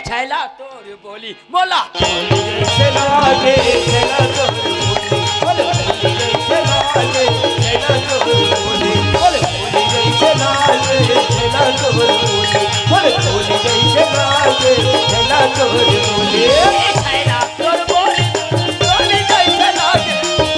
छैला तोर बोली बोला जैसे लागे छैला तोर बोली जैसे लागे छैला तोर बोली जैसे लागे छैला तोर बोली जैसे लागे छैला तोर बोली छैला तोर बोली बोली जैसे लागे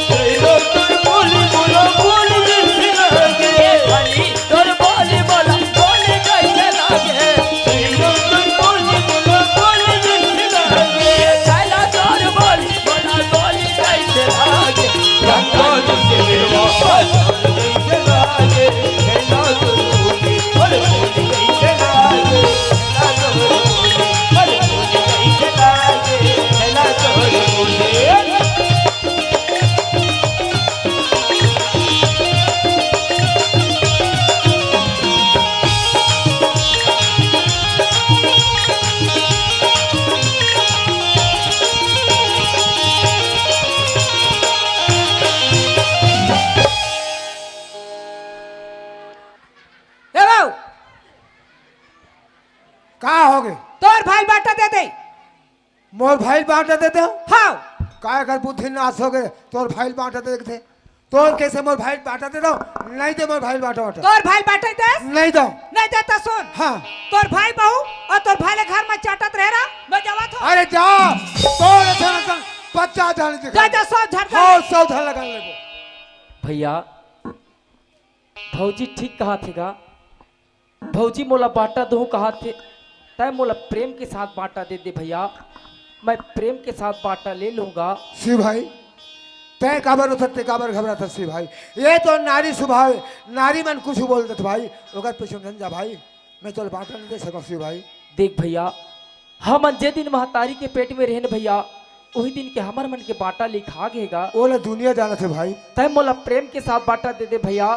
छैला तोर बोली बोलो बोली जैसे लागे बोली तोर बोली बोला बोली जैसे लागे छैला तोर बोली बोलो बोली जैसे लागे छैला तोर बोली बोला बोली जैसे लागे गंगा जैसे मेरा जैसे लागे छैला तोर बोली जैसे लागे छैला तोर बोली जैसे लागे छैला तोर बोली ए बाऊ का हो गए तोर भाई बाटा दे दे। मोर भाई बांटा देते हो हाँ काय कर बुद्धि नाश हो गए तोर भाई बांटा देते थे तोर कैसे मोर भाई बांटा दे दो नहीं दे मोर भाई बांटा बांटा तोर भाई बाटे दे नहीं दो नहीं देता सुन हाँ तोर भाई बहू और तोर भाई ले घर में चाटत रह रहा मैं जवा तो अरे जा तोर ऐसा बच्चा जाने दे जा जा सब झड़ और सब धर लगा ले भैया भौजी ठीक कहा थेगा भौजी मोला बाटा दो कहा थे तय मोला प्रेम के साथ बाटा दे दे भैया मैं प्रेम के साथ बाटा ले लूंगा। शिव भाई तय काबर उठते काबर घबरा था शिव भाई ये तो नारी स्वभाव है नारी मन कुछ बोल देते भाई ओकर पीछे न जा भाई मैं तोर बाटा नहीं दे सको शिव भाई देख भैया हम जे दिन महतारी के पेट में रहन भैया वही दिन के हमर मन के बाटा लिखा गेगा ओला दुनिया जाना थे भाई तय मोला प्रेम के साथ बाटा दे दे भैया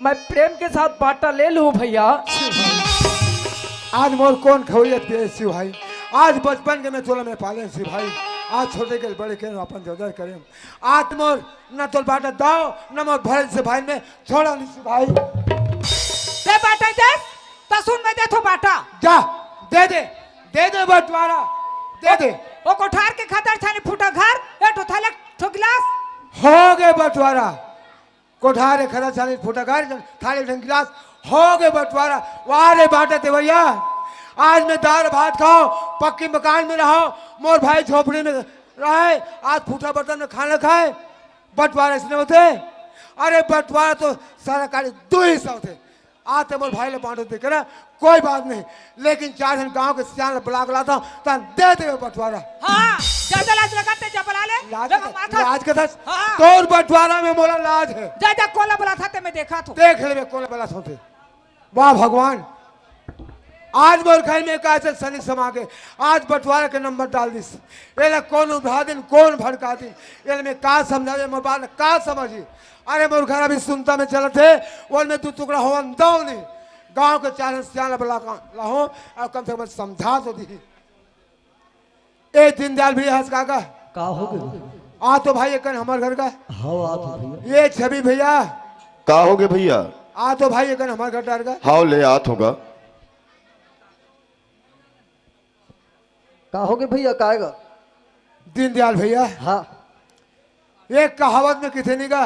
मैं प्रेम के साथ बाटा ले लूं भैया। आज मोर कौन खवैयत के शिव भाई आज बचपन के मैं तोला में पाले शिव भाई आज छोटे के बड़े के अपन जोदर करें आज मोर न तो बाटा दाओ न मोर भरत से भाई में छोड़ा नहीं शिव भाई दे बाटा दे तो सुन मैं दे तो बाटा जा दे दे बंटवारा दे दे ओ कोठार के खातर थाने फूटा घर ए तो थाले तो गिलास हो गए बंटवारा कोठारे खरा चालीस फुटा घर थाली ढंग गिलास हो गए बंटवारा वारे बांटे थे भैया आज मैं दाल भात खाओ पक्की मकान में रहो मोर भाई झोपड़ी में रहे आज फूटा बर्तन में खाना खाए बंटवारा इसने होते अरे बंटवारा तो सारा कार्य 2 हिस्सा थे आज तो मोर भाई ले बांटो दे ना कोई बात नहीं लेकिन 4 दिन गांव के सियान बुला लाता हूँ दे दे बंटवारा हाँ ज्यादा लाज लगाते जा बना ले लाज का था हाँ। तोर बंटवारा में मोला लाज है ज्यादा कोला बुला था मैं देखा तो देख ले कौन बला सोते वाह भगवान आज मोर घर में कैसे सनी समा के आज बंटवारा के नंबर डाल दिस ये कौन उठा दिन कौन भड़का दिन ये में का समझावे मोर बात का समझी अरे मोर घर अभी सुनता में चलत है वो में 2 टुकड़ा हो दो नहीं गांव के 4 सियाना बला लाहो और कम से कम समझा तो दी ए दीनदयाल भी हंस काका का हो गए आ तो भाई एक हमारे घर का हाँ आ तो भैया ये छवि भैया का होगे भैया आ तो भाई एक हमारे घर डार का हाउ ले आत होगा का हो गए भैया काएगा दीनदयाल भैया हाँ एक कहावत में किथे नहीं का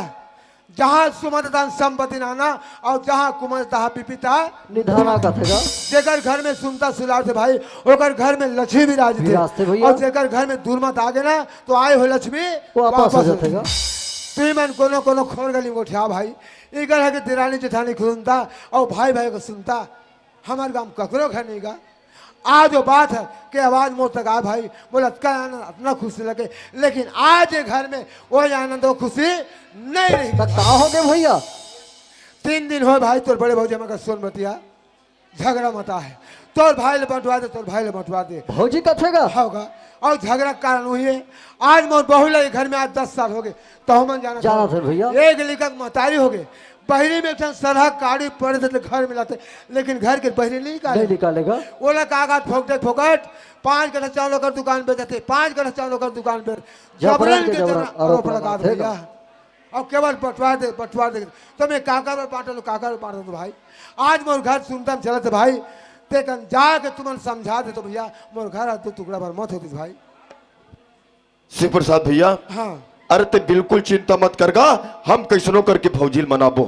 जहाँ सुमत दान संपत्ति नाना और जहाँ कुमत तहा पिपिता निधाना का थेगा जेकर घर में सुनता सुलार थे भाई ओकर घर में लक्ष्मी भी राज विराज थे थे भैया। और जेकर घर में दुर्मत आ गए ना तो आए हो लक्ष्मी वापस हो जातेगा तुम मन कोनो कोनो खोर गली में उठा भाई इगर है कि दिरानी जेठानी सुनता और भाई भाई को सुनता हमारे गांव ककरो घर नहीं गा आज जो बात है कि आवाज मोर तक आ भाई बोला का आनंद अपना खुशी लगे लेकिन आज ये घर में वही आनंद और खुशी नहीं रही का हो गए भैया 3 दिन हो भाई तोर बड़े भौजी मगर सोन बतिया झगड़ा मता है तोर भाई ले बंटवा दे तोर भाई ले बंटवा दे भौजी का थेगा होगा और झगड़ा के कारण हुई है आज मोर बहू लगे घर में आज 10 साल हो गए तो हम जाना थे भैया एक लिखक महतारी हो गए बहरी में सरह काड़ी पड़े थे तो घर मिलाते लेकिन घर के बहरी नहीं नहीं निकालेगा ओला कागज फोकट 5 गठा चावलों का दुकान पे जाते 5 गठा चावलों का दुकान पे जबरन के जबरन आरोप आरोप लगा लगा भैया और केवल बंटवा दे तो मैं काका में बांटा लो काका में बांटा दो भाई आज मोर घर सुनता चलत भाई ते कन जाके तुमन समझा दे तो भैया मोर घर दो टुकड़ा भर मत होती भाई। शिव प्रसाद भैया, हाँ अरे ते बिल्कुल चिंता मत करगा, हम कैसनो करके भौजी मनाबो।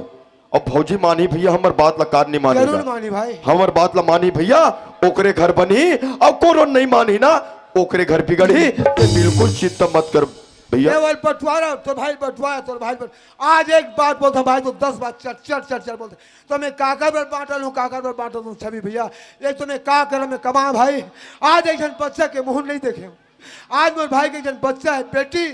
और भौजी मानी भैया, हमर बात ला कार नहीं जरूर मानेगा, मानी भाई। हमर बात ला मानी भैया, ओकरे घर बनी। और कोनो नहीं मानी ना, ओकरे घर बिगड़ी। ते बिल्कुल चिंता मत कर भैया। केवल बंटवारा तो भाई बंटवारा तो भाई आज एक बात बोलता भाई तो 10 बात चल बोलते। तो मैं काका पर बांटल हूँ, काका पर बांटल हूँ छवि भैया। एक तो मैं का कर मैं कमा भाई। आज एक जन बच्चा के मुंह नहीं देखे। आज मोर भाई के एक जन बच्चा है, बेटी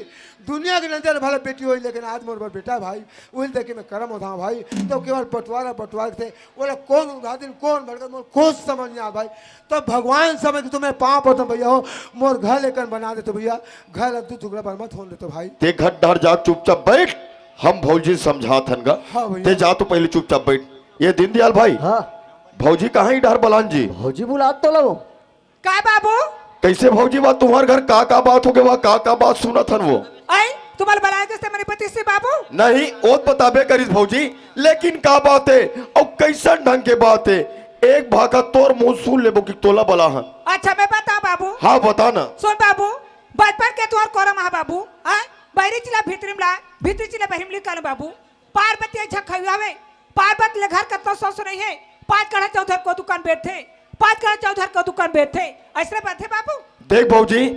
दुनिया के नजर भले बेटी हुई, लेकिन आज मोर पर बेटा भाई वही देखे मैं करम होता हूँ भाई। तो केवल बंटवारा थे, बोले कौन उठा दिन कौन भड़का, मोर कुछ समझ नहीं आ भाई। तो भगवान समझ के तुम्हें पाँव पड़ता भैया हो, मोर घर लेकर बना दे तो भैया, घर अब 2 टुकड़ा पर मत होने तो भाई। ते घर डर जा, चुपचाप बैठ, हम भौजी समझा थनगा। हाँ भैया। ते जा तो पहले चुपचाप बैठ। ये दीनदयाल भाई, हाँ भौजी कहाँ ही डर बलान जी? भौजी बुला तो लो। काय बाबू कैसे भौजी बात, तुम्हारे घर का बात हो गया, वहाँ का बात सुना थन वो? आई तुम्हारे बनाए से मेरे पति से बाबू। नहीं वो बताबे करिस भौजी, लेकिन का बात है और कैसन ढंग के बात है? एक भाका तोर मुंह सुन लेबो कि तोला बला हन। अच्छा मैं बताऊं बाबू। हाँ बता ना। सुन बाबू, बचपन के तोहर कोरम हा बाबू। हाँ बाहरी चिला भीतरी चिला बहिमली कर बाबू। पार्वती झखवे पार्वती ले घर कतो ससुर नहीं है। 5 कड़ा चौधर को दुकान बैठे, 5 कड़ा चौधर को दुकान बैठे, ऐसे बात है बाबू। देख भौजी,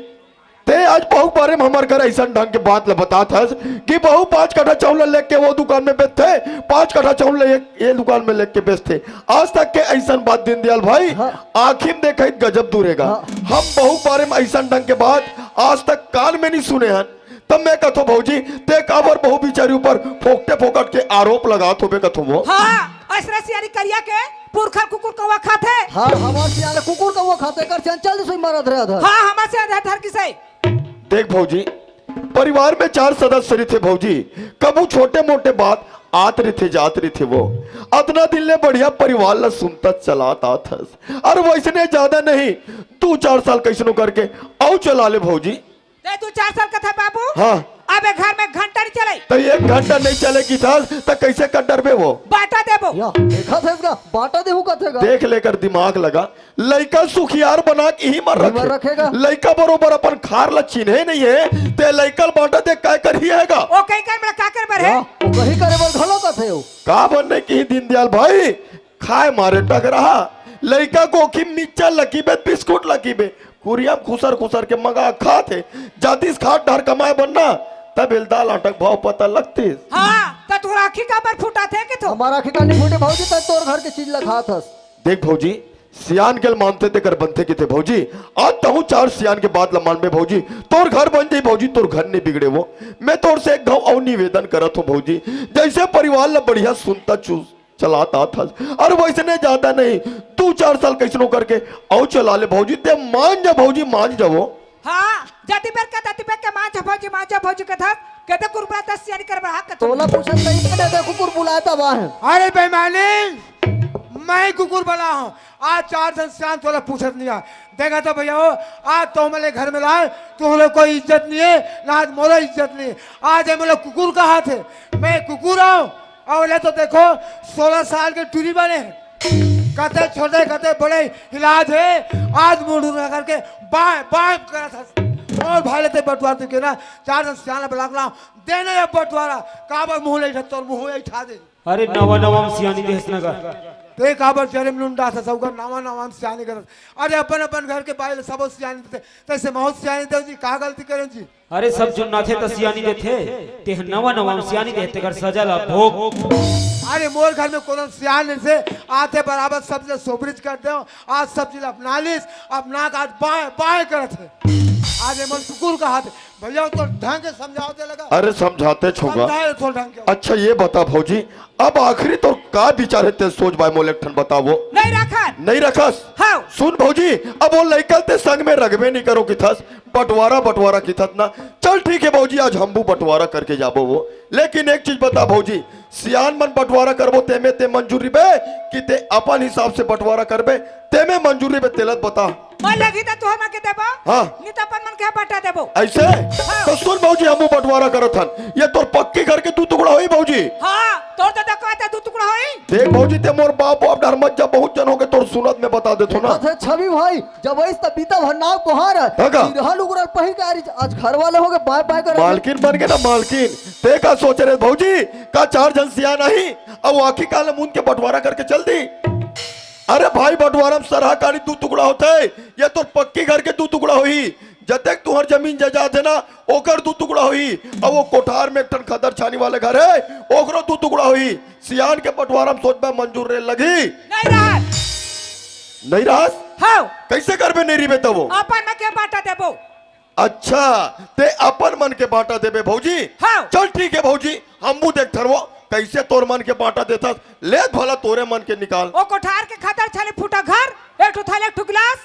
ते आज बहु बारे में हमारे घर ऐसा ढंग के बात ल बता था कि बहु 5 कट्ठा चावल लेके वो दुकान में बेचते, 5 कट्ठा चावल ये दुकान में लेके बेचते। आज तक के ऐसा बात दीनदयाल भाई आखिर में देखा गजब दूरेगा। हम बहु बारे में ऐसा ढंग के बात आज तक कान में नहीं सुने हैं। तब मैं कथो भौजी ते काबर बहु बिचारी ऊपर फोकटे फोकट के आरोप लगा तो बे कथो वो। हाँ ऐसा सियारी करिया के पुरखा कुकुर कौवा खाते। हाँ हमारे से आले कुकुर का वो खाते कर चल सोई मारत रहे अधर। हाँ हमारे से आधार किसे। देख भौजी, परिवार में 4 सदस्य थे भौजी, कबू छोटे मोटे बात आत रहे थे जात रहे थे। वो अतना दिल ने बढ़िया परिवार ला सुनता चलाता था। और वैसने ज्यादा नहीं 2-4 साल कैसनो करके आओ चला ले भौजी। तू 4 साल का था बाबू। हाँ अबे घर में घंटा नहीं चले तो 1 घंटा नहीं चलेगी था तो कैसे कर डरबे वो? बाटा देबो। या देखा था इसका बाटा देहू कथेगा। देख लेकर दिमाग लगा, लड़का सुखियार बना के ही मर रखेगा। लड़का बरोबर अपन खार ला चिन्हे नहीं है ते लड़का बाटा दे काय कर ही हैगा। ओ कहीं कर मेरा काकर बर है। वो कहीं करे बोल घलो कथे हो का बनने की दीनदयाल भाई खाए मारे टक रहा। लड़का को की मिर्चा लकी बे बिस्कुट लकी बे कुरिया खुसर खुसर के मगा खाते जातिस खाट ढर कमाए बनना तब दाल अटक भाव पता लगती। हाँ तो तू आखी का पर फूटा थे कि तो हमारा आखी का नहीं फूटे भौजी तक तोर घर के चीज लखा था। देख भौजी, सियान के मानते थे कर बनते के थे भौजी। आज तहु 4 सियान के बाद ला मान में भौजी तोर घर बन जाई भौजी, तोर घर नहीं बिगड़े वो। मैं तोर से एक गाँव और निवेदन करत हूँ भौजी, जैसे परिवार ला बढ़िया सुनता चूस चलाता था और वैसे नहीं जाता नहीं 2-4 साल कैसनो करके आओ चला ले भौजी। ते मान जा भौजी, मान जाओ। हाँ जाति पर का दाती पर के मां जा भौजी कथा कहते कुरबा 10 यानी कर रहा का तोला पूछत नहीं मैंने दे कुकुर बुलाता बा है। अरे बेईमानी, मैं कुकुर बना हूँ। आज 4 दिन शाम तोला पूछत नहीं है। देखा तो भैया हो, आज तो मेरे घर में लाए तो लोग कोई इज्जत नहीं है ना, आज मोला इज्जत नहीं है। आज हम लोग कुकुर का हाथ है, मैं कुकुर हूँ। और ले तो देखो 16 साल के टूरी बने हैं, कते छोटे कते बड़े इलाज है। आज मुड़ू ना करके बाएं बाएं करा था और भाई लेते बंटवारा के ना 4 दिन सियाना बलागला देने या बंटवारा काबर मुंह ले तो मुंह ही उठा दे। अरे नवा सियानी देश नगर ते काबर चरे मुंडा था सब नवा सियानी करत। अरे अपन घर के बाइल सब सियानी थे तैसे बहुत सियानी दे जी, का गलती करें जी? अरे सब जो ना थे तो सियानी दे थे ते नवा सियानी देते कर सजला भोग। अरे मोर घर में कोनो सियान से आते बराबर सब्जी सोबरिज कर दो। आज सब्जी अपना लिस अपना का बाएं बाएं करत है। आज मन कुकुर का हाथ भैया तो ढंग से समझाओ दे लगा। अरे समझाते छोगा। समझाए थोड़ा ढंग के। अच्छा ये बता भौजी, अब आखिरी तो का विचार है ते सोच बाय मोलेक्ठन बताओ। नहीं रखा नहीं रखस। हाँ सुन भौजी, अब वो लड़कल ते संग में रगबे नहीं करो कि थस बंटवारा की थत ना। चल ठीक है भौजी, आज हमबू बंटवारा करके जाबो वो। लेकिन एक चीज बता भौजी, सियान मन बंटवारा करबो ते मंजूरी बे कि ते अपन हिसाब से बंटवारा करबे ते में मंजूरी बे तेलत बता। मन लगी तो तोहर मन के देबो हाँ। नहीं तो अपन मन के बाटा देबो ऐसे तो सुन भौजी हमू बंटवारा करत हन ये तोर पक्की घर के 2 टुकड़ा होई भौजी हां तोर तो देखो दू टुकड़ा होई देख भौजी ते मोर बाप बाप डर मत जा बहुत जन हो के तोर सुनत में बता देथो ना थे छवि भाई जब इस बीता भरनाव पोहार हाँ। रहा लुगरा पहिर के आज घर वाले हो गए बाय बाय कर मालकिन बन गए ना मालकिन ते का सोच रहे भौजी का 4 जन सिया नहीं अब आखिर काल मुन के बंटवारा करके चल दी अरे भाई बंटवारा में सरहकारी 2 टुकड़ा होते ये तो पक्की घर के 2 टुकड़ा हुई जतेक तुहर जमीन जायदाद है ना ओकर 2 टुकड़ा हुई अब वो कोठार में एक टन खदर छानी वाले घर है ओकरो 2 टुकड़ा हुई सियान के बंटवारा में सोच में मंजूर रे लगी नहीं रहा हां कैसे करबे नहीं रिबे तब वो अपन मन के बाटा देबो अच्छा ते अपन मन के बांटा देबे भौजी हाँ। चल ठीक है भौजी हमू देख थरवो कैसे तोर मन के बांटा देता ले भला तोरे मन के निकाल ओ कोठार के खातर छले फूटा घर एक ठो थाले एक ठो गिलास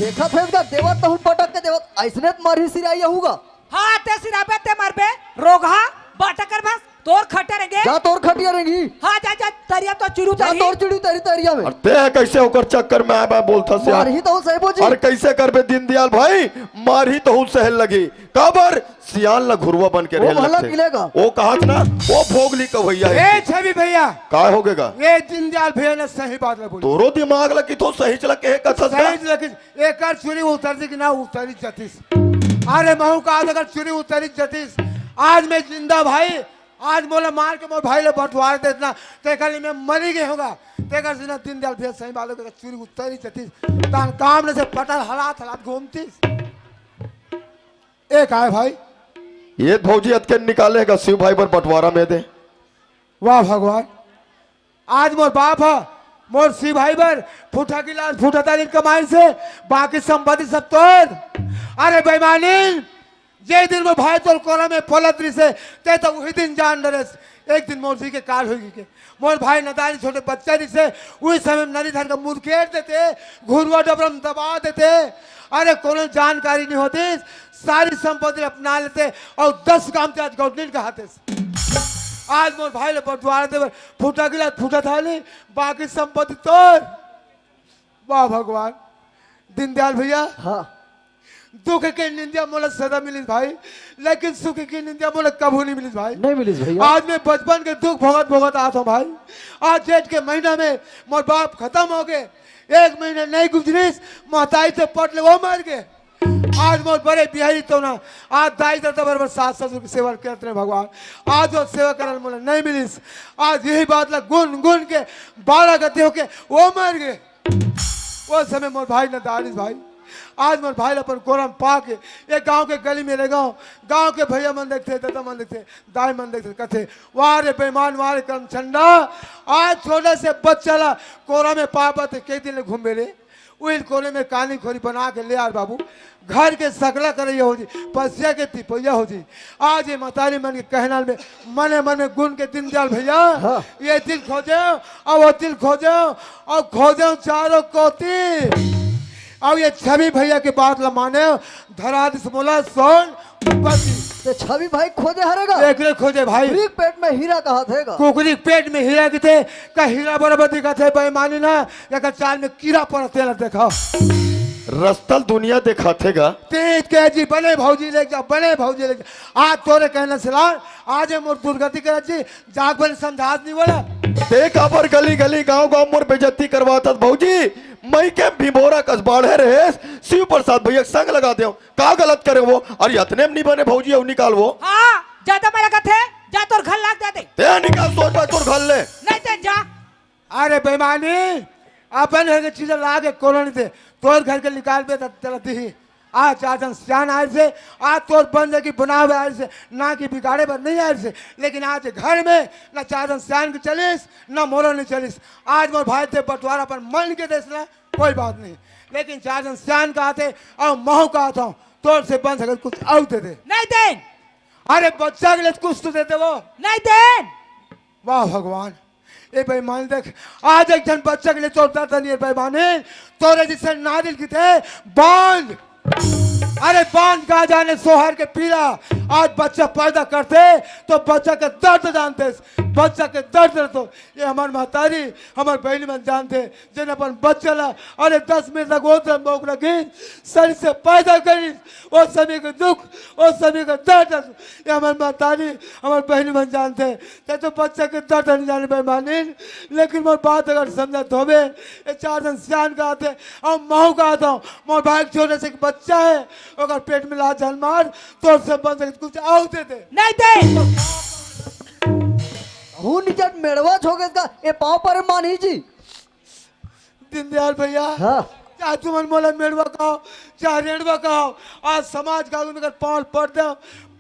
देखा थे का देवत तो पटक के देवत ऐसने मारी सिराई होगा हां ते सिराबे ते मरबे रोगा बाटा कर बस तोर खटरेंगे जा तोर खटिया रहेगी हां जा तरिया तो चुरू जा तरी तोर चिड़ी तरी तरिया में और ते कैसे होकर चक्कर में आया बोलता से मार ही तो सही बोझी और कैसे करबे दीनदयाल भाई मार ही तो सहल लगी काबर सियान ला घुरवा बन के वो रह भला लगते मिलेगा। वो कहात ना वो भोगली का भैया ए छवि भैया का होगेगा ये दीनदयाल भैया ने सही बात बोली तोरो दिमाग ला कि तो सही चला के कथस का सही लगी एक चुरी उतरती कि ना उतरी जतीस अरे महू का अगर चुरी उतरी जतीस आज मैं जिंदा भाई आज बोला मार के मोर भाई ले बंटवार देना ते खाली में मरी गए होगा ते कर सिना दीनदयाल भैया सही बात के चुरी उतरी जतीस तान काम ने से पटल हलात हलात घूमतीस एक आए भाई ये भौजी अतके निकालेगा शिव भाई पर बंटवारा में दे वाह भगवान आज मोर बाप है मोर सी भाई बर फूटा गिलास फूटा तारीख कमाई से बाकी संपत्ति सब तोड़ अरे बेईमानी जे दिन में भाई तोर कोरा में पलत रही से ते तो वही दिन जान डरे एक दिन मोर सी के कार होगी के मोर भाई नदानी छोटे बच्चे रही से उस समय नदी धर का मुंह घेर देते घुरवा डबरम दबा देते अरे कोनो जानकारी नहीं होती सारी संपत्ति अपना लेते और 10 काम ते आज गौडनील का हाथे आज मोर भाई ले बंटवारा दे फूटा गिलास फूटा थाली बाकी संपत्ति तोड़ वाह भगवान दीनदयाल भैया हाँ दुख के निंदिया मोला सदा मिलिस भाई लेकिन सुख की निंदिया मोला कभी नहीं मिलिस भाई नहीं मिली भैया आज मैं बचपन के दुख भोगत भोगत आता हूँ भाई आज जेठ के महीना में मोर बाप खत्म हो गए 1 महीना नहीं गुजरीस महताई से पट ले वो मर गए आज मोर बड़े बिहारी तो ना आज दाई दादा बराबर सास ससुर की सेवा करते रहे भगवान आज वो सेवा करने मोला नहीं मिलिस आज यही बात ला गुन गुन के 12 गति होके वो मर गए वो समय मोर भाई न दानिस भाई आज मोर भाई अपन कोरम पा के ये गांव के गली में रह गांव के भैया मन देखते दादा मन देखते दाई मन देखते कथे वारे बेईमान वारे कर्म छंडा आज छोटे से बच्चा ला कोरा में पापा थे कई दिन घूम बेले वही कोने में कानी खोरी बना के ले यार बाबू घर के सकला करे हो जी पसिया के तिपैया हो जी आज ये मतारी मन के कहना में मन में गुण के दीनदयाल भैया ये दिल खोजे और वो दिल खोजे और खोजे चारों कोती अब ये छवि भैया की बात ला माने धरा दिस मोला सोन बसी ते छवि भाई खोजे हरेगा एक रे खोजे भाई कुकरी पेट में हीरा कहा थेगा कुकरी पेट में हीरा के थे का हीरा बराबर दिखा थे बेईमानी ना या का चाल में कीड़ा पड़ते ना देखा रस्तल दुनिया दिखातेगा तेज के जी बने भौजी ले जा बने भौजी ले जा आज तोरे कहने से ला आज मोर दुर्गति कर जी जाग बन समझात नहीं बोला देख अबर गली गली गांव गांव मोर बेइज्जती करवाता भौजी मई के भिबोरा कसबाड़े रहे शिव प्रसाद भैया संग लगा दे का गलत करे वो और इतने में नहीं बने भौजी और निकाल वो हां ज्यादा मेरा कथे जा तोर घर लाग दे ते निकाल सोच बा तोर घर ले नहीं ते जा अरे बेईमानी अपन है के चीज लागे कोलोनी थे तोर घर के निकाल पे चला दी आज चाचन सियान आए से आज तोर बंदे की बनावे आए से ना कि बिगाड़े पर नहीं आए से लेकिन आज घर में ना चाचन सियान की चलिस ना मोरो नहीं चलिस आज मोर भाई थे बंटवारा पर मन के देश ना कोई बात नहीं लेकिन चाचन सियान का आते और महू का आता हूँ तोर से बन सके कुछ और दे दे नहीं दे अरे बच्चा के लिए कुछ तो देते वो नहीं दे वाह भगवान ए बेईमान देख आज एक जन बच्चा के लिए तोड़ता था नहीं बेईमानी तोरे जिससे नारियल की थे बांध अरे बांध कहा जाने सोहर के पीला आज बच्चा पैदा करते तो बच्चा के दर्द जानते, बच्चा के दर्द तो ये हमार महतारी हमार बहनी मन जानते जिन अपन बच्चा ला अरे 10 मिनट तक वो मोक रखी शरीर से पैदा करी वो सभी के दुख वो सभी के दर्द ये हमार महतारी हमार बहनी मन जानते ते तो बच्चा के दर्द नहीं जाने बेमानी लेकिन मोर बात अगर समझा तो ये 4 दिन सियान का आते और महू का आता हूँ मोर भाई छोटे से एक बच्चा है अगर पेट में ला जल मार तो से बन सकते कुछ आओ दे नहीं दे हूँ निजट मेड़वा छोगे का ये पाँव पर मानी जी दीनदयाल भैया हाँ चाहे तुम मोला मेड़वा कहो चाहे रेड़वा कहो आज समाज का अगर पाँव पड़ दो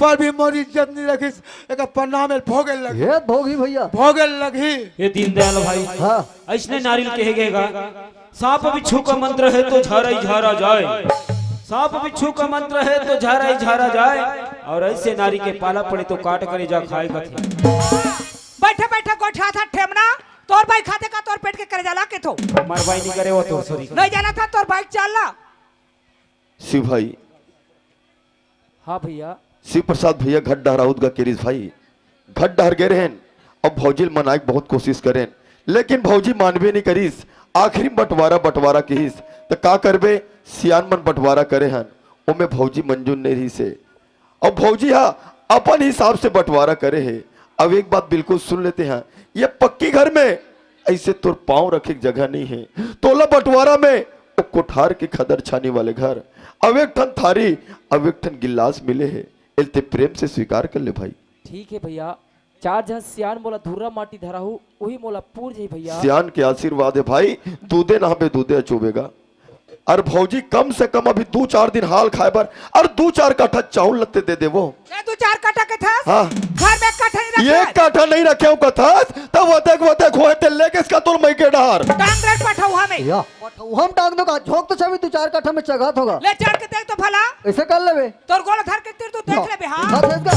पर भी मोरी इज्जत नहीं रखी एक प्रणाम भोगे लगी ये भोगी भैया भोगे लगी ये दीनदयाल भाई हाँ ऐसने नारियल कहेगा सांप बिच्छू का मंत्र है तो झारा ही झारा जाए, सांप बिच्छू का मंत्र है तो झारा ही झारा जाए, और ऐसे नारी के पाला पड़े तो काट करे जा खाएगा थी। बैठे बैठे गोठा था ठेमना तोर भाई खाते का तोर पेट के करे जाला के तो हमार भाई नहीं करे वो तो सॉरी नहीं जाना था तोर बाइक चल ला शिव भाई, हाँ भैया शिव प्रसाद भैया घट डहराउद का केरिस भाई घट डहर गए रहन अब भौजी मनाए बहुत कोशिश करें लेकिन भौजी मानवे नहीं करीस आखिरी बंटवारा कहीस तो का करबे सियान मन बंटवारा करे हन ओमे भौजी मंजूर नहीं रही से अब भौजी हाँ अपन हिसाब से बंटवारा करे है। अब एक बात बिल्कुल सुन लेते हैं ये पक्की घर में ऐसे तोर पांव रखे जगह नहीं है तोला बंटवारा में वो कोठार के खदर छाने वाले घर अब एक ठन थारी अब एक ठन गिलास मिले है इल्ते प्रेम से स्वीकार कर ले भाई। ठीक है भैया 4 जहां सियान मोला धुर्रा माटी धराहू वही मोला पूर जाई भैया। सियान के आशीर्वाद है भाई दूधे ना पे दूधे अचूबेगा और भौजी कम से कम अभी 2-4 दिन हाल खाए बर और 2-4 काठा चावल लत्ते दे दे वो ये तू 4 काठा के था हाँ घर में काठा नहीं रखा ये काठा नहीं रखे हो कथास तब वतक होए ते लेके इसका तोर मई के डार टांग रेट पठाऊ हमें भैया हम टांग दो का झोंक तो छवि तू 4 काठा में चगात होगा ले चढ़ के देख तो भला ऐसे कर लेबे तोर गोल धर के तीर तू देख ले बे हां हाथ इसका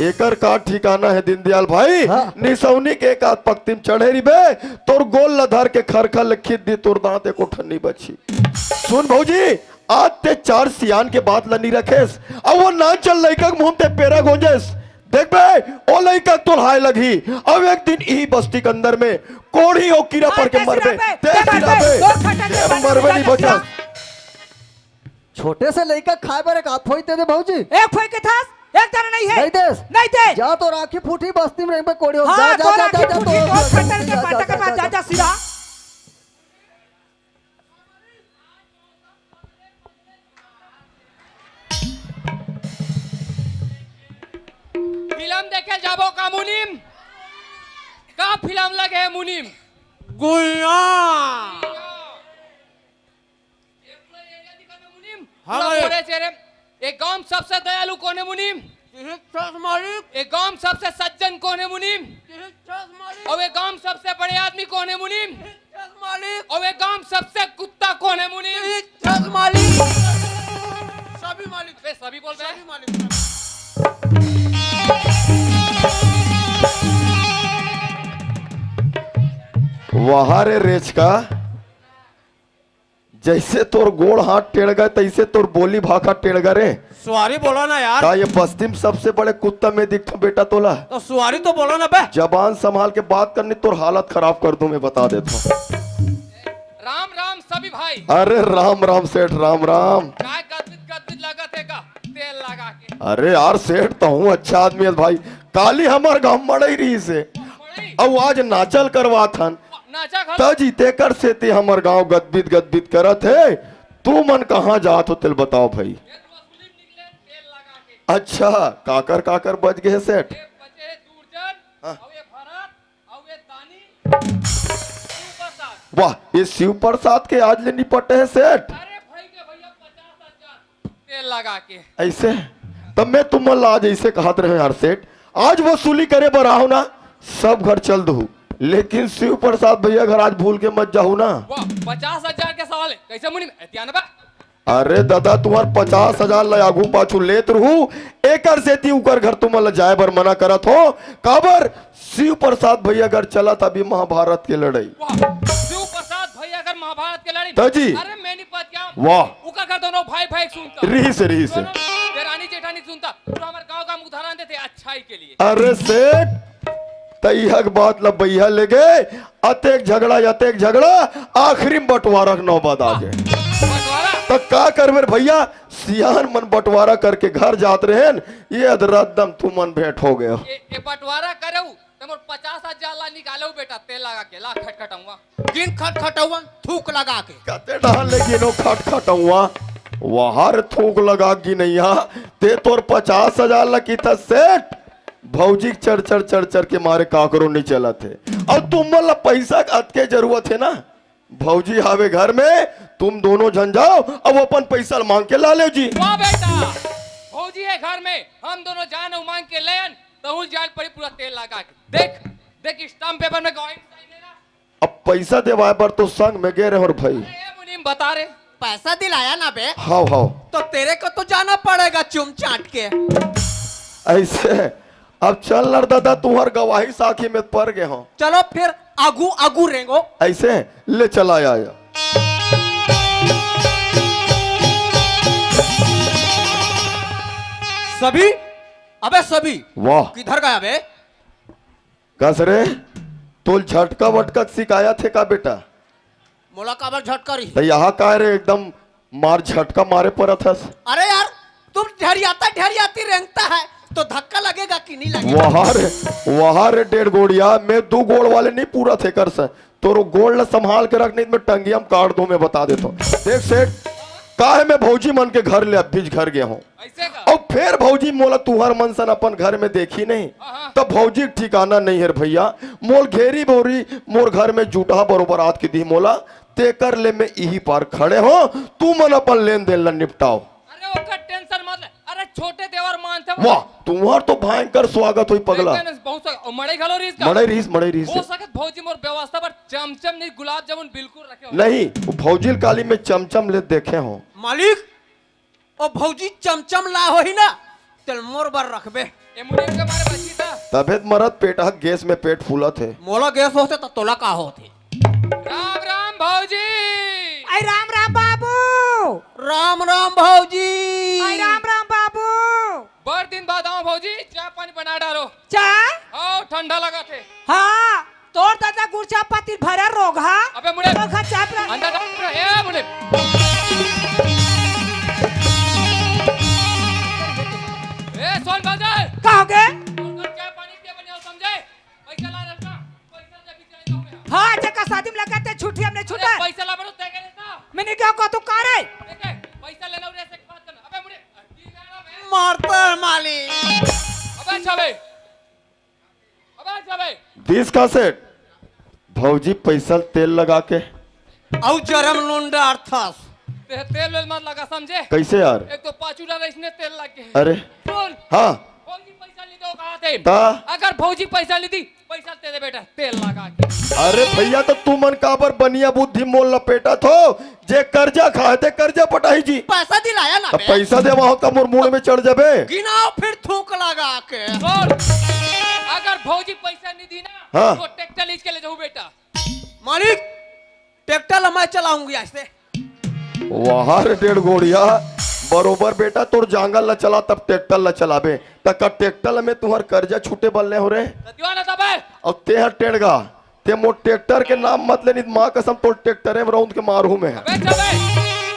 एकर का ठिकाना है दीनदयाल भाई हाँ। निसौनी के एक आध पक्तिम चढ़ेरी बे तोर गोल लधार के खरखा लिखित दी तोर दांत को ठन्नी बची सुन भौजी आज ते 4 सियान के बात लनी रखेस अब वो ना चल लइका मुंह ते पेरा गोंजेस देख बे ओ लइका तो हाय लगी अब एक दिन ई बस्ती के अंदर में कोढ़ी हो कीड़ा पड़ के मरबे ते मरबे नहीं बचा छोटे से लड़का खाए पर एक हाथ फोई दे भौजी एक फोई के था एक जना नहीं है नहीं देस नहीं दे जा तो राखी फूटी बस्ती में रही पे कोड़े हो हां जा जा जा जा तो खंडर के पाटा के पास जा जा सीधा फिल्म देखे जाबो का मुनीम का फिल्म लगे मुनीम गुल्ला एक गांव में सबसे दयालु कौन है मुनीम एक गांव में सबसे सज्जन कौन है मुनीम और एक गांव में सबसे बड़े आदमी कौन है मुनीम और एक गांव में सबसे कुत्ता कौन है मुनीम सभी मालिक वे सभी बोल रहे हैं वहां रे रेच का जैसे तोर गोड़ हाथ टेढ़ गए तैसे तोर बोली भाखा टेढ़ गए रे सुवारी बोलो ना यार का ये बस्ती में सबसे बड़े कुत्ता में दिखता बेटा तोला तो सुवारी तो बोलो ना बे जबान संभाल के बात करनी तोर हालत खराब कर दूं मैं बता देता हूँ राम राम सभी भाई अरे राम राम सेठ राम राम काय गद्दित लगा थे का तेल लगा के अरे यार सेठ तो हूँ अच्छा आदमी है भाई काली हमार गाँव मड़ई रही से अब आज नाचल करवा थन नाचा खा त जीते कर से ते हमर गांव गदबिद करत है तू मन कहाँ जात हो तिल बताओ भाई निकले तेल लगा के अच्छा काकर बच गए सेठ ये बचे दूरजन और ये भरत और ये दानी सुप्रसाद वाह ये शिव प्रसाद के आज ले निपटे है सेठ अरे भाई के भैया 50,000 तेल लगा के ऐसे तब मैं तुम आज ऐसे कहत रहे यार सेठ आज वसूली करे बर आओ ना सब घर चल दू लेकिन शिव प्रसाद भैया घर आज भूल के मत जाऊ ना वाह 50,000 के सवाल है कैसे मुनि एतियान बा अरे दादा तुम्हार 50,000 ल आगू पाछू लेत रहू एकर से ती उकर घर तुम ल जाए बर मना करत हो काबर शिव प्रसाद भैया घर चला था अभी महाभारत के लड़ाई वाह शिव प्रसाद भैया अगर महाभारत के लड़ी ताजी। अरे मैंने पत क्या वाह उका घर दोनों भाई भाई सुनता रही से दोनों ये रानी जेठानी सुनता पूरा हमारे गांव का उदाहरण देते अच्छाई के लिए। अरे सेठ तैयक बात लबैया ले गए, अतेक झगड़ा आखिरी में बंटवारा के नौबत आ गए। बंटवारा तो का करबे भैया, सियान मन बंटवारा करके घर जात रहे ये अदरदम तू मन भेंट हो गए। ए बंटवारा करू तो मोर 50,000 ला निकालो बेटा, तेल लगा के ला खटखटाऊंगा। गिन खटखटाऊं थूक लगा के। कते डाल लेगी नो खटखटाऊंगा वहार थूक लगा की नैया ते तोर 50,000 लगी था सेठ। भौजी चढ़ के मारे काकरो नहीं चला थे और तुम मतलब पैसा के जरूरत है ना, भौजी आवे घर में तुम दोनों जन जाओ अब अपन पैसा मांग के ला ले जी। वाह बेटा, भौजी है घर में, हम दोनों जान मांग के ले तो जाल पड़ी पूरा तेल लगा के। देख स्टाम्प पेपर में गवाही साइन लेना। अब पैसा देवाए पर तो संग में गे रहे और भाई मुनीम बता रहे पैसा दिलाया ना बे, हाँ तो तेरे को तो जाना पड़ेगा चुम चाट के। ऐसे अब चल लड़ दादा तुम्हार गवाही साखी में पड़ गए हो। चलो फिर आगू रेंगो। ऐसे ले चला आया सभी, अबे सभी वाह किधर गया बे? कस रे तो झटका वटका सिखाया थे का बेटा? मोला काबर झटका रही? तो यहाँ का रे एकदम मार झटका मारे पर था। अरे यार तुम ढेरियाती रेंगता है तो धक्का लगेगा कि नहीं लगेगा? वहां रे 1.5 गोड़िया में 2 गोड़ वाले नहीं पूरा थे कर से तो गोड़ ल संभाल के रख नहीं मैं टंगिया में काट दूं। मैं बता देता हूँ देख सेठ काहे मैं भौजी मन के घर ले अभी घर गया हूँ ऐसे का। और फिर भौजी मोला तुहार मन सन अपन घर में देखी नहीं तब भौजी ठिकाना नहीं है भैया। मोल घेरी बोरी मोर घर में जूटा बरोबर आत की दी मोला ते कर ले मैं यही पार खड़े हो तू मन अपन लेन देन ला निपटाओ। अरे ओकर टेंशन मत ले, अरे छोटे देवर मानते वाह तुम्हार तो भयंकर स्वागत हुई पगला। बहुत मड़ई घलो रीस का मड़ई रीस हो सकत भौजी मोर व्यवस्था पर चमचम नहीं गुलाब जामुन बिल्कुल रखे हो। नहीं वो भौजील काली में चमचम ले देखे हो। मालिक ओ भौजी चमचम ला हो ही ना तेल मोर बर रखबे। ए मुनीम के मारे बची था तबेत मरद पेटा गैस में पेट फूला थे। मोला गैस होते तो तोला का होते। राम भौजी। आई राम बाबू। राम भौजी। आई राम बाबू। बड़ दिन बाद आओ भौजी, चाय पानी बना डालो। चाय? आओ ठंडा लगा थे। हाँ तोर दादा गुड़चा पति भरा रोग हा। अबे मुड़े तो खा चाय पिला। अंदर ए मुड़े ए सोन बाजार कहोगे? चाय पानी पिए बनिया समझे? पैसा ला रखना, पैसा दे भी चाहिए हमें। हाँ जका शादी में लगाते छुट्टी हमने छुटा। पैसा ला बड़ो तय करे था। मैंने क्या कहा तू कह रहे? देखे पैसा लेना उरे से बात करना। अबे मुड़े की मेरा मैं मारता है मालिक। अबे छबे 20 का सेट भौजी पैसा तेल लगा के औ जरम लुंडा अर्थास तेल वेल मत लगा समझे? कैसे यार? एक तो 5 डॉलर इसने तेल लग गए। अरे सुन हाँ भौजी पैसा ली दो कहा थे ता? अगर भौजी पैसा ली दी पैसा दे दे बेटा तेल लगा के। अरे भैया तो तू मन काबर बनिया बुद्धि मोल लपेटा थो जे कर्जा खाए थे कर्जा पटाई जी। पैसा दिलाया ना अब बे? पैसा देवा हो तब मोर मुंह में चढ़ जाबे। गिनाओ फिर थूक लगा के। सुन अगर भौजी पैसा नहीं दी ना हाँ। तो ट्रैक्टर लीज के ले जाऊं बेटा। मालिक ट्रैक्टर मैं चलाऊंगी आज से। वहां रे 1.5 गोड़िया बरोबर बेटा तोर जांगल ला चला तब ट्रैक्टर ला चलाबे तक ट्रैक्टर में तुम्हार कर्जा छूटे बल्ले हो रे। दीवाना तब है अब ते टेढ़गा ते मोर ट्रैक्टर के नाम मत लेनी माँ कसम तोर ट्रैक्टर में रौंद के मारू में। अबे छबे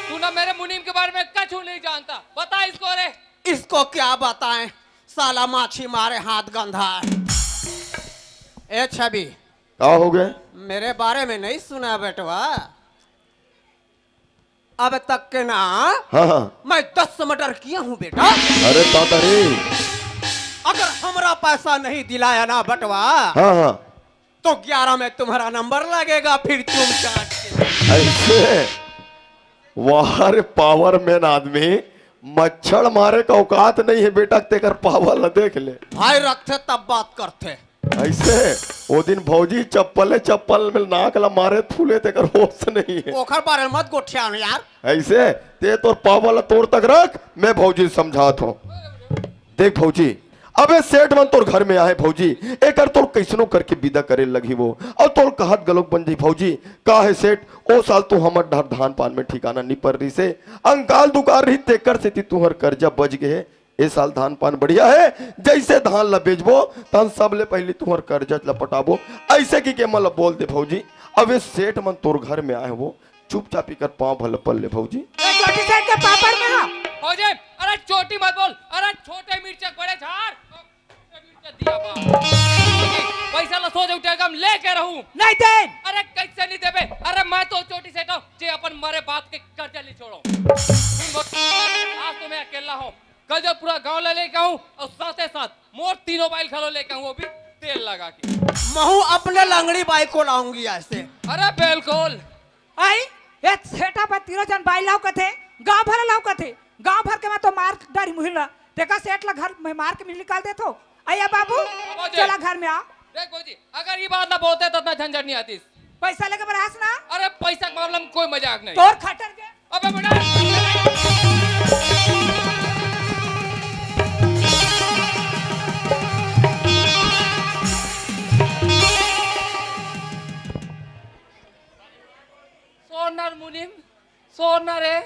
तू ना मेरे मुनीम के बारे में कछ नहीं जानता, बता इसको रे। इसको क्या बताएं साला माछी मारे हाथ गंधा है। ए छवि क्या हो गए? मेरे बारे में नहीं सुना बेटवा? अब तक के ना हाँ मैं 10 मर्डर किया हूँ बेटा। अरे दादा रे अगर हमरा पैसा नहीं दिलाया ना बटवा हाँ तो 11 में तुम्हारा नंबर लगेगा फिर तुम चाट के। ऐसे वहां रे पावर मैन आदमी मच्छर मारे का औकात नहीं है बेटा तेकर पावर ला देख ले। भाई रखते तब बात करते। ऐसे वो दिन भौजी चप्पल में नाक ला मारे फूले तेकर होश नहीं है। ओखर बारे में मत गोठिया यार। ऐसे ते तोर पावर ला तोड़ तक रख मैं भौजी समझात हूँ। देख भौजी अबे सेठ मन तोर घर में आए भौजी एक तोर कैसनो करके विदा करे लगी वो और तोर कहत गलोक बन जी भौजी का है सेठ ओ साल तू हमर धान पान में ठिकाना नहीं पड़ रही से अंकाल दुकान रही तेकर से तुहर कर्जा बच गए ए साल धान पान बढ़िया है, जैसे धान ला बेचबो तन सबले पहले तुम्हार कर्जा ला पटाबो। ऐसे की मतलब बोल दे भौजी, अब ये सेठ मन तोर घर में आए वो चुपचाप कर पाँव भले पल ले भौजी। छोटी साइड के पापड़ में हाँ फौजी अरे छोटी मत बोल, अरे छोटे मिर्चक बड़े झाड़ मिर्च दिया बा पैसा ला सोच उठे हम लेके रहूं नहीं दे। अरे कैसे नहीं देबे, अरे मैं तो छोटी सेठ हूं जे अपन मरे बाप के कर्जा नहीं छोड़ो। आज तो मैं अकेला हूं, कल जब पूरा गांव ले लेके आऊं और साथ साथ मोर तीनों बाइल खलो लेके आऊं, वो भी तेल लगा के। महू अपने लंगड़ी बाई को लाऊंगी ऐसे। अरे बिल्कुल आई ये सेठा पर तीनों जन बाई लाव कथे, गांव भर लाव कथे, गांव भर के मैं तो मार डरी मुहिला देखा सेठ ला घर में मार के निकाल दे तो आया बाबू चला घर में आ। देख भौजी अगर ये बात ना बोलते तो इतना झंझट नहीं आती। पैसा लेके बरहास ना। अरे पैसा के मामले में कोई मजाक नहीं। तोर खटर के अबे बेटा सोनर मुनिम सोनर है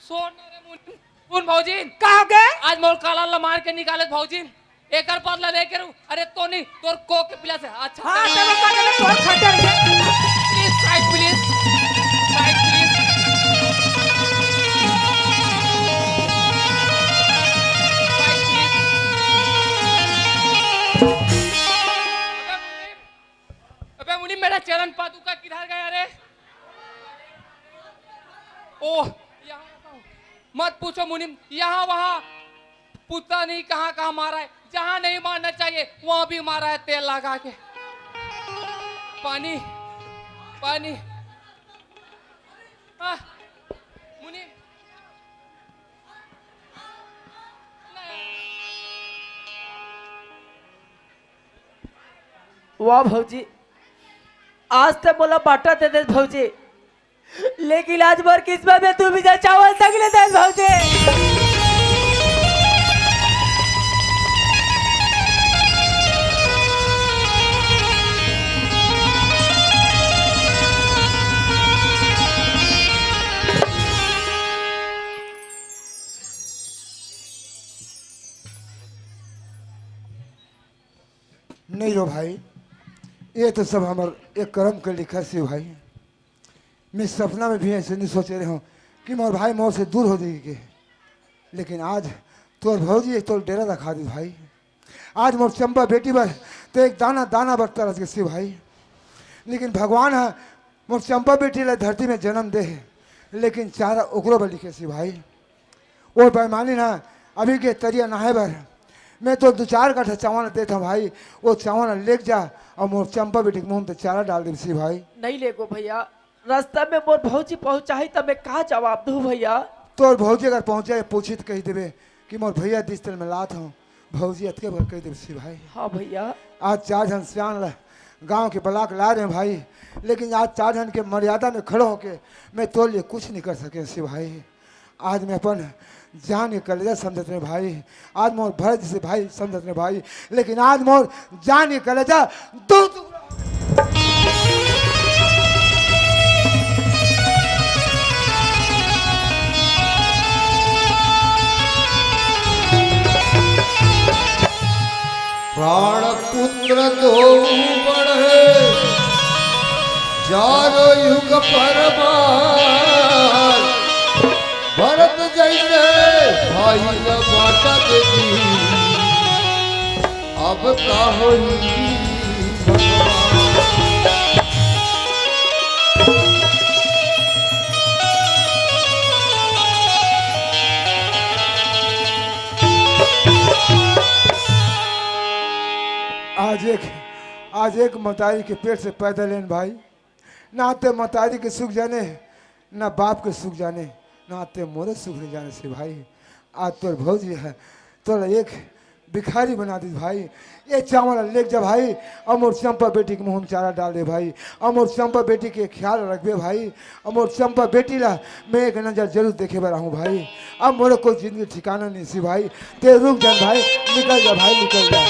मुनिम कौन भौजी कहाँ गए? आज मोर काला ला मार के निकाले भौजी एकर बदला लेके रहूं। अरे तो नहीं तोर को के पिला से अच्छा हाँ तब कहने में तोर खटर के please side please side please अबे मुनिम मेरा चरण पादुका किधर गया रे? ओह यहाँ मत पूछो मुनिम, यहाँ वहाँ पूछता नहीं कहाँ कहाँ मारा है, जहाँ नहीं मारना चाहिए वहाँ भी मारा है तेल लगा के। पानी पानी मुनिम वाह भौजी आज तक बोला बाटा दे दे भौजी, लेकिन आज भर किस्मत में तू भी जा चावल तक ले दे भौजी। नहीं रो भाई, ये तो सब हमारे एक कर्म के लिखा से भाई। मैं सपना में भी ऐसे नहीं सोचे रहे हूँ कि मोर भाई मोर से दूर हो जाएगी, लेकिन आज तोर भौजी तोर डेरा रखा दी भाई। आज मोर चंपा बेटी पर तो एक दाना दाना बरता रह सी भाई, लेकिन भगवान है मोर चंपा बेटी ला धरती में जन्म दे है, लेकिन चारा ओकरो पर लिखे सी भाई। वो बेईमानी ना अभी के तरिया नहाए बर मैं तो 2-4 कट्ठा चावल देता हूँ भाई, वो चावल ले जा और मोर चंपा बेटी के मुँह में चारा डाल दे सी भाई। नहीं लेगो भैया, रास्ता में मोर भौजी पहुंचाई तब मैं कहा जवाब दूं भैया? तोर भौजी अगर पहुंचे पूछित कही देवे कि मोर भैया दिस्तल में लात हूँ, भौजी अतके भर कही देवे सी भाई। हाँ भैया आज 4 जन सियान गांव के ब्लाक ला रहे हैं भाई, लेकिन आज 4 जन के मर्यादा में खड़े होके मैं तो लिए कुछ नहीं कर सके सी भाई। आज मैं अपन जान के कलेजा समझत रहे भाई, आज मोर भरत से भाई समझत रहे भाई, लेकिन आज मोर जान के कलेजा दो प्राण पुत्र दो बढ़े चारो युग परमार, भरत जैसे भाई न बाटा देवी अब का होई आज एक मतारी के पेट से पैदा लेन भाई, ना ते मतारी के सुख जाने ना बाप के सुख जाने, ना ते मोरे सुख नहीं जाने से भाई। आज तोर भौजी है तोरा एक भिखारी बना दी भाई। ये चावल ले जा भाई, अमोर चंपा बेटी के मुँह में चारा डाल दे भाई, अमोर चंपा बेटी के ख्याल रखबे भाई, अमोर चंपा बेटी ला मैं एक नजर जरूर देखे बा रहूँ भाई। अब मोरे कोई जिंदगी ठिकाना नहीं सी भाई, ते रुक जा भाई, निकल जा भाई निकल जा।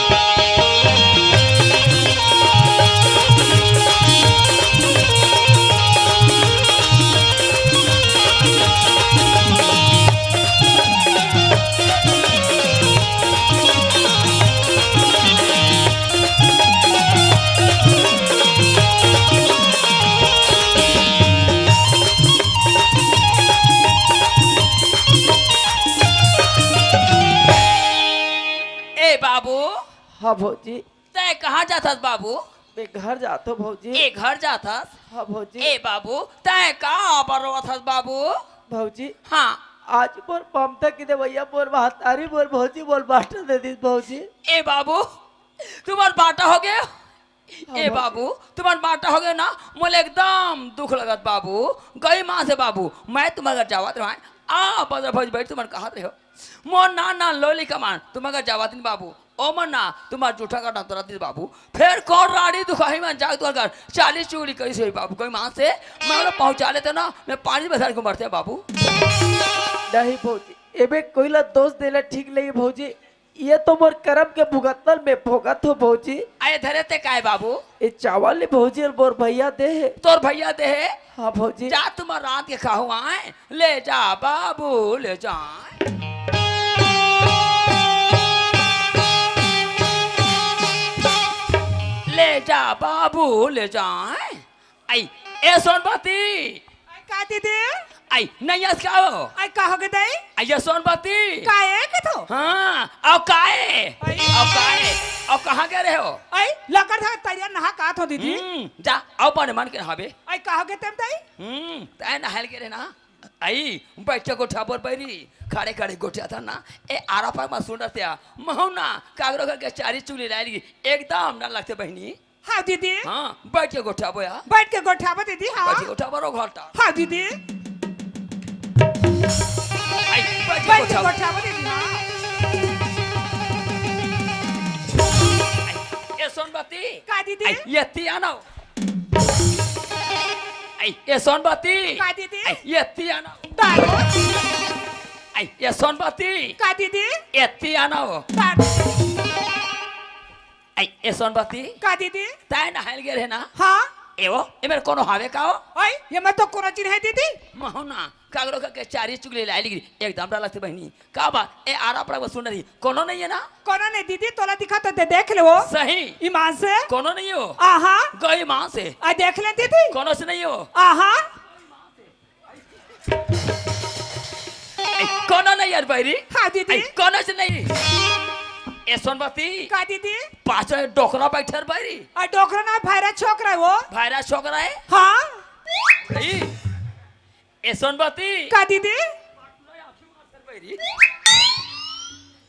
हाँ भौजी तय कहाँ जाथस बाबू? मैं घर जाता हूँ भौजी। ए घर जाथस? हाँ भौजी। ए बाबू तय कहाँ पर रोथस बाबू? भौजी हाँ आज बोल ममता की दे भैया बोल महतारी बोल भौजी बोल बाटा दे दी भौजी। ए बाबू तुम्हार बाटा हो गया? ए बाबू तुम्हार बाटा हो गया ना, मुझे एकदम दुख लगत बाबू। गई माँ से बाबू मैं तुम्हारे घर जावत रहा आ बदर भौज बैठ तुम्हारे कहा रहे हो मोर ना ना लोली कमान तुम्हारे घर जावत नहीं बाबू। ओ मन ना तुम्हारा जूठा का डॉक्टर दी बाबू। फिर कौन राड़ी दुखाई में जाग तुम्हारे घर 40 चूड़ी कैसे हुई बाबू? कोई माँ से मैं उन्हें पहुँचा लेते ना, मैं पानी में को मरते बाबू। नहीं भौजी एबे कोईला दोस्त देला ठीक लगी भौजी, ये तो मोर करम के भुगतल में भोगत हो भौजी। आए धरे ते काय बाबू? ये चावल ले भौजी और मोर भैया दे है। तोर भैया दे है? हाँ भौजी। जा तुम रात के खाओ आए ले जा बाबू ले जा। ले जा बाबू ले जा। आई ए सोनपति का दीदी आई नहीं खाओ आई का हो गई आई सोनपति का है के तो हाँ आओ काए आओ काए आओ कहाँ गए रहे हो? आई लकर था तैयार नहा का हो दीदी। जा आओ बने मन के नहाबे। आई का हो गए तुम ताई? तय नहाल के रे ना आई बैठे गोठा पर बैरी खड़े खड़े गोठा था ना ए आरा पाक में सुंदर थे महुना कागरो करके 40 चूली लाएगी एकदम ना लगते बहनी। हाँ दीदी। हाँ बैठ के गोठा बोया बैठ के गोठा पर दीदी। हाँ बैठ के गोठा पर घाटा। हाँ दीदी आई बैठ के बैठ के गोठा गोठा पर दीदी। हाँ ए सोनबती का दीदी आई ये तियानो आई ये सोनबती का दीदी आई ये तियानो दारू आई ये सोनबती का दीदी ये तियानो दारू आई ये सोनबती का दीदी तय नहाल गए रहे ना हाँ एवो एमेर कोनो हावे का हो? आई ये मैं तो कोनो चीज है दीदी। महुना कागरो का 40 चुगली लाई लगी एकदम डर लगते बहनी का बा ए आरा पड़ा सुन रही कोनो नहीं है ना? कोनो नहीं दीदी तोला दिखा तो देख ले वो सही ईमान से कोनो नहीं हो। आहा गई माँ से आ देख ले दीदी कोनो से नहीं हो। आहा ए, कोनो नहीं यार बैरी हाँ दीदी कोनो से नहीं ए सोनबती का दीदी पाछो डोकरा बैठर बैरी आ डोकरा ना भाईरा छोकरा है वो भाईरा छोकरा है हाँ भाई ए सोनबती का दीदी बैरी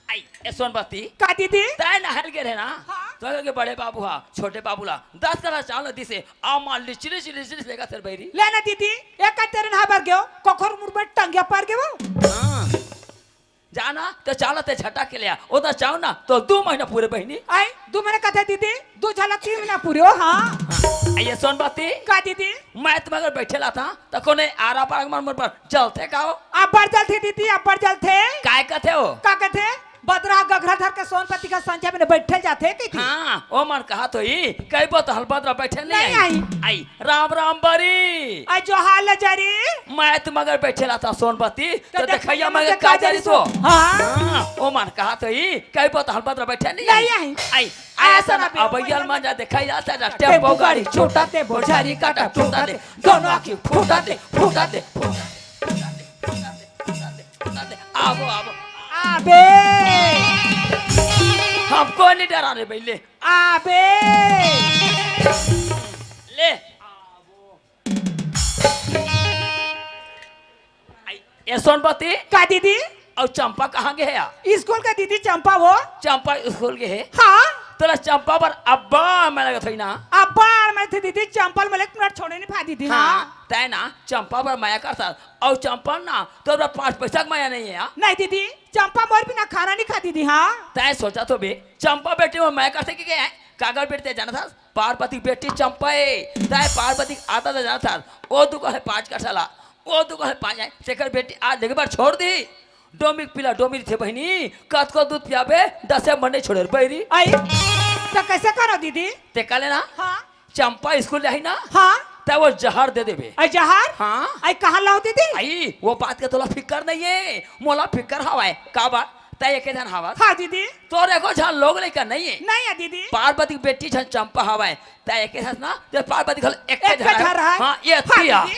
आई ए सोनबती का दीदी तय नहल के रहे ना हाँ। तो के बड़े बाबू हा छोटे बाबूला 10 करा चावल दी से आ माल लिचली लिचली लेगा सर बैरी लेना दीदी एक का तेरे ना बर गयो कोखर मुर में टंगिया पार गयो हाँ। जाना तो चालते झटा के लिया उधर चाहो ना तो 2 महीना पूरे बहनी। आई 2 महीने कथा दीदी 2 झाला 3 महीना पूरे हो। हाँ ये सोनबती का दीदी मैं तुम्हारे बैठेला था तो कोने आरा पार मन पर चलते का हो? आप बढ़ जल थे दीदी आप बढ़ जल थे काय कथे हो? का कहते बदरा गघरा धर के सोनपति का संख्या में बैठे जाते की थी। हाँ ओ मन कहा तो ही कई बात हलबदरा बैठे नहीं नहीं आई राम राम बरी आई जो हाल जरी मैं तुम्हारे बैठेला था सोनपति तो देखैया मैं मगर का जरी तो हाँ ओ मन कहा तो ही कई बात हलबदरा बैठे नहीं नहीं आई ऐसा ना अबैयल मन जा दिखाई जाता ना टेम्पो गाड़ी छोटा दे बोझारी काटा टूटा दे दोनों आंखें फूटा दे आवो आवो आबे हमको नहीं डरा रे भाई ले आबे ले ये सोनपति का दीदी और चंपा कहाँ गए है? स्कूल का दीदी चंपा वो चंपा स्कूल गए है हाँ तोरा चंपा पर अब्बा मैं लगा था ना अब्बा मैं थे दीदी चंपल में 1 मिनट छोड़े नहीं पा दीदी। हाँ तय ना चंपा पर माया करता और चंपा ना तो 5 पैसा का माया नहीं है नहीं दीदी चंपा मोर बिना खाना नहीं खा दीदी। हाँ तय सोचा तो बे चंपा बेटी वो माया करते क्या है कागल बेटी जाना था पार्वती बेटी चंपा है तय पार्वती आता था जाना था वो दुकान है 5 कठला वो दुकान है 5 शेखर बेटी आज एक बार छोड़ दी डोमिक पिला डोमिक थे बहनी कत को दूध पियाबे 10 मंडे छोड़े बैरी आई तो कैसे करो दीदी ते काले ना हाँ चंपा स्कूल जाही ना हाँ तय वो जहर दे देबे आई जहार हाँ आई कहाँ लाओ दीदी आई वो बात के तोला फिकर नहीं है मोला फिकर हवाए का बात तय एक धन हवा हाँ दीदी तोरे को झन लोग लेकर नहीं है नहीं है दीदी पार्वती की बेटी झन चंपा हवाए तय एक धन ना जब पार्वती घर एक एक झर है। हाँ ये हाँ, दिया दीदी।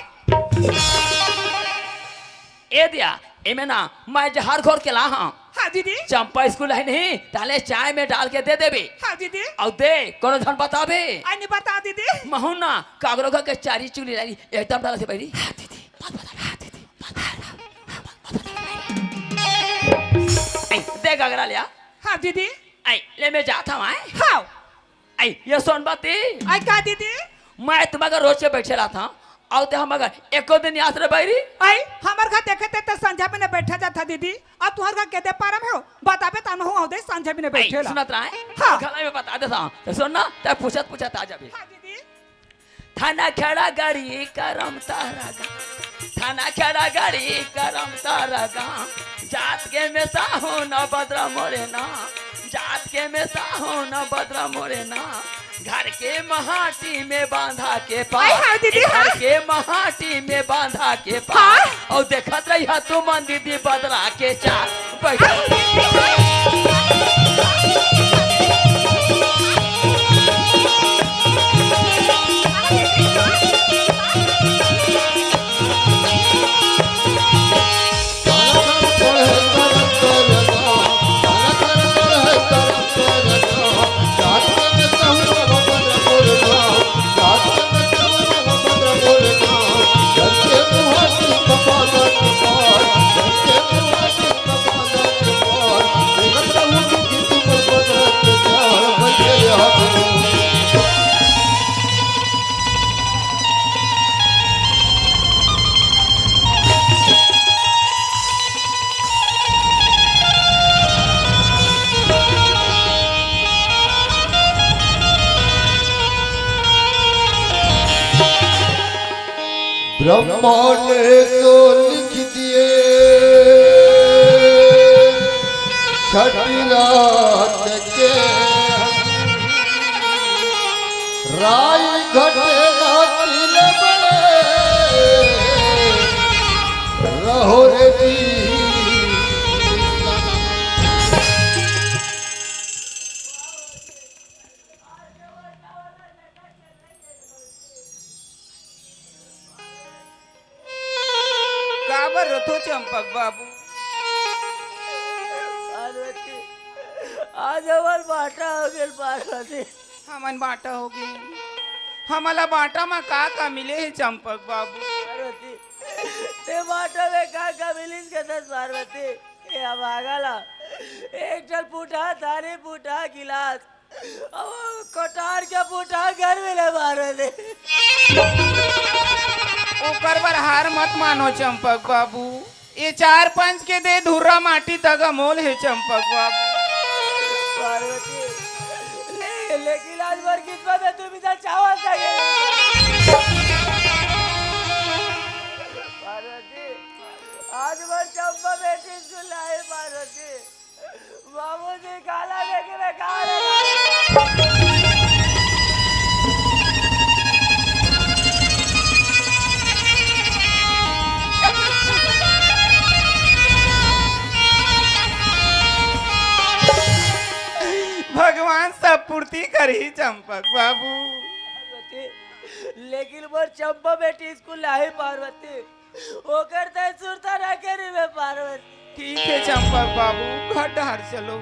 ए दिया एमे ना मैं जहर घोर के ला हाँ हाँ हाँ दीदी चंपा स्कूल है नहीं ताले चाय में डाल के दे देबी हाँ दीदी और दे कोनो धन बताबे आई नहीं बता दीदी महुना कागरो का के चारी चुली लारी एकदम डाला से बैरी हाँ दीदी बात बता हाँ दीदी दे गगरा लिया हाँ दीदी आई ले मैं जाता हूँ हाँ आई ये सोन बाती आई का दीदी मैं तुम्हारा रोज से बैठे रहा था और ते हम अगर एको दिन याद रह बैरी आई हमार घर देखे थे तो संझा में न बैठा जाता दीदी अब तुम्हार घर कहते पारम हो बताबे तान हो दे संझा में न बैठे ला सुनत रहा है हाँ। गला में बता देता हूँ तो सुन ना ते पूछत आ जाबे हाँ दीदी थाना खेड़ा गाड़ी करम तारा गा थाना खेड़ा गाड़ी करम तारा गा जात के में साहो न बदरा मोरे ना जात के में साहो न बदरा मोरे ना घर के महाटी में बांधा के आई हाँ दीदी, घर हाँ। के महाटी में बांधा के पास और देखत रही हा तू मन दीदी बदला के चार बैठ ब्रह्मा ने तो लिख दिए छठी रात के राय घटे रातिल बड़े रहो रे वीर। काबर रथो चंपक बाबू आज हमार बाटा हो गए पार्वती हमन बाटा होगी हमला बाटा में का मिले है चंपक बाबू पार्वती ते बाटा में का मिलिस के दस पार्वती ये अब आगला एक जल पूठा थारी पूठा गिलास अब कोटार के पूठा घर में ले पार्वती ऊपर बर हार मत मानो चंपक बाबू ये 4-5 के दे धुर्रा माटी तक मोल है चंपक बाबू पार्वती लेकिन आज भर किस्मत में तुम इधर चावल चाहिए पार्वती आज भर चंपा बेटी स्कूल आए पार्वती बाबू जी काला लेके मैं कहा भगवान सब पूर्ति करी चंपक बाबू लेकिन वो चंपा बेटी स्कूल आए पार्वती वो करता सुरता ना करी मैं पार्वती ठीक है चंपक बाबू घर डहर चलो